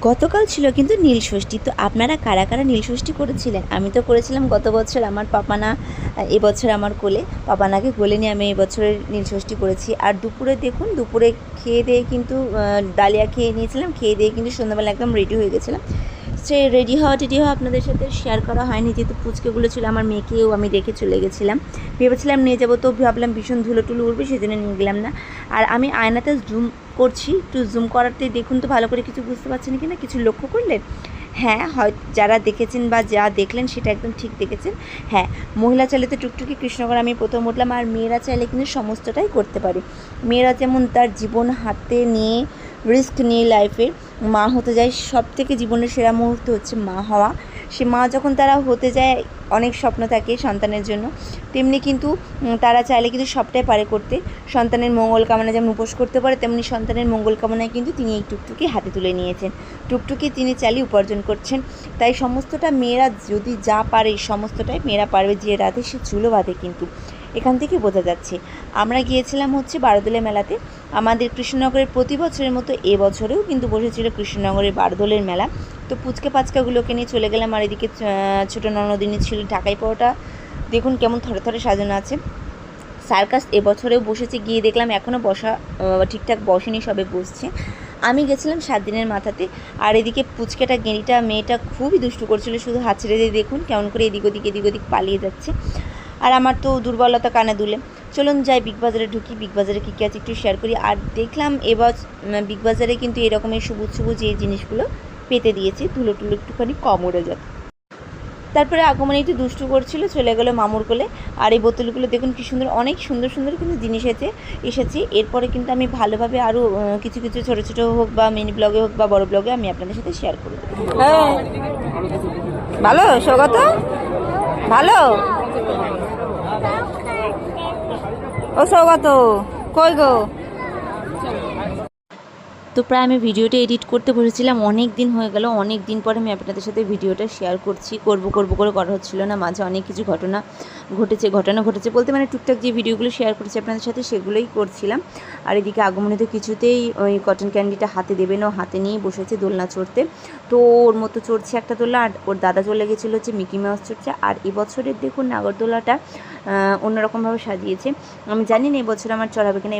গতকাল ছিল কিন্তু নীলষষ্ঠী। তো আপনারা কারা কারা নীলষষ্ঠী করেছিলেন? আমি তো করেছিলাম গত বছর, আমার পাপানা এবছর আমার কোলে, পাপানাকে কোলে নিয়ে আমি এবছরের নীলষষ্ঠী করেছি। আর দুপুরে দেখুন, দুপুরে খেয়ে দিয়ে কিন্তু ডালিয়া খেয়ে নিয়েছিলাম, খেয়ে দিয়ে কিন্তু সন্ধ্যাবেলা একদম রেডি হয়ে গেছিলাম। সে রেডি হওয়া আপনাদের সাথে শেয়ার করা হয়নি, যেহেতু পুচকেগুলো ছিল, আমার মেয়েকেও আমি রেখে চলে গেছিলাম। ভেবেছিলাম নিয়ে যাবো, তো ভাবলাম ভীষণ ধুলো টুলো উঠবে, সেই জন্য নিয়ে গেলাম না। আর আমি আয়নাতে জুম করছি, একটু জুম করাতে দেখুন তো ভালো করে কিছু বুঝতে পারছেন কি না, কিছু লক্ষ্য করলেন? হ্যাঁ, হয় যারা দেখেছেন বা যা দেখলেন সেটা একদম ঠিক দেখেছেন। হ্যাঁ, মহিলা চাইলে তো টুকটুকি কৃষ্ণনগর আমি প্রথম উঠলাম, আর মেয়েরা চাইলে কিন্তু সমস্তটাই করতে পারে। মেয়েরা যেমন তার জীবন হাতে নিয়ে রিস্ক নিয়ে লাইফে মা হতে যায়, সব থেকে জীবনের সেরা মুহূর্ত হচ্ছে মা হওয়া। সে মা যখন তারা হতে যায়, অনেক স্বপ্ন থাকে সন্তানের জন্য, তেমনি কিন্তু তারা চাইলে কিন্তু সবটাই পারে করতে। সন্তানের মঙ্গল কামনা যেমন উপোস করতে পারে, তেমনি সন্তানের মঙ্গল কামনায় কিন্তু তিনি এই টুকটুকি হাতে তুলে নিয়েছেন। টুকটুকি তিনি চালিয়ে উপার্জন করছেন। তাই সমস্তটা মেয়েরা যদি যা পারে, সমস্তটাই মেয়েরা পারবে। যে রাধে সে চুলো বাঁধে, কিন্তু এখান থেকে বোঝা যাচ্ছে। আমরা গিয়েছিলাম হচ্ছে বারদোলে মেলাতে। আমাদের কৃষ্ণনগরের প্রতি বছরের মতো এবছরেও কিন্তু বসেছিল কৃষ্ণনগরের বারদোলের মেলা। তো পুচকে পাচকাগুলোকে নিয়ে চলে গেলাম। আর এদিকে ছোটো ননদিনী ছিল ঢাকাই পরোটা, দেখুন কেমন থরে থরে সাজানো আছে। সার্কাস এবছরেও বসেছে, গিয়ে দেখলাম এখনও বসা ঠিকঠাক বসেনি, সবে বসছে। আমি গেছিলাম 7 দিনের মাথাতে। আর এদিকে পুচকেটা গেঁড়িটা মেয়েটা খুবই দুষ্টু করছিল, শুধু হাত ছেড়ে দিয়ে দেখুন কেমন করে এদিক ওদিক পালিয়ে যাচ্ছে। আর আমার তো দুর্বলতা কানে দুলে। চলুন যাই বিগ বাজারে ঢুকি, বিগ বাজারে কী কী আছে একটু শেয়ার করি। আর দেখলাম এবার বিগ বাজারে কিন্তু এরকমের সবুজ সবুজ এই জিনিসগুলো পেতে দিয়েছে, ধুলো টুলো একটুখানি কম উড়ে যাবে। তারপরে আগমনে একটু দুষ্টু করছিল, চলে গেলো মামুর কোলে। আর এই বোতলগুলো দেখুন কী সুন্দর, অনেক সুন্দর সুন্দর কিন্তু জিনিস এসেছে। এরপরে কিন্তু আমি ভালোভাবে আরও কিছু কিছু ছোটো ছোটো হোক বা মিনি ব্লগে হোক বা বড় ব্লগে আমি আপনাদের সাথে শেয়ার করব। হ্যাঁ, ভালো সৌগত, ভালো। ও সৌগত কই গো? তো প্রায় আমি ভিডিওটা এডিট করতে বসেছিলাম, অনেক দিন হয়ে গেল, অনেক দিন পরে আমি আপনাদের সাথে ভিডিওটা শেয়ার করছি। করব করে করা হচ্ছিল না, মাঝে অনেক কিছু ঘটনা ঘটেছে বলতে মানে টুকটাক যে ভিডিওগুলো শেয়ার করেছি আপনাদের সাথে সেগুলোই করছিলাম। আর এদিকে আগমনে তো কিছুতেই ওই কটন ক্যান্ডিটা হাতে দেবে না, হাতে নিয়েই বসেছে দোলনা চড়তে। তো ওর মতো চড়ছে একটা দোলনা, আর ওর দাদা চলে গেছিলো হচ্ছে মিকি মাউস চড়ছে। আর এবছরের দেখুন নাগরদোলাটা অন্যরকমভাবে সাজিয়েছে। আমি জানি না এবছর আমার চড়াবে কিনা।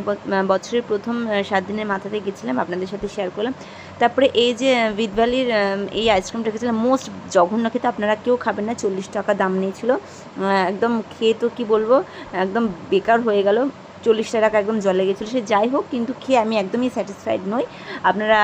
বছরের প্রথম 7 দিনের মাথাতে গেছিলাম, আপনাদের সাথে শেয়ার করলাম। তারপরে এই যে উইথ ভ্যালির এই আইসক্রিমটা খেয়েছিলাম, মোস্ট জঘন্য খেতে, আপনারা কেউ খাবেন না, 40 টাকা দাম নিয়েছিল। একদম খেয়ে তো কী বলবো, একদম বেকার হয়ে গেল। 40 টাকা একদম জলে গেছিলো। সে যাই হোক, কিন্তু খেয়ে আমি একদমই স্যাটিসফাইড নই। আপনারা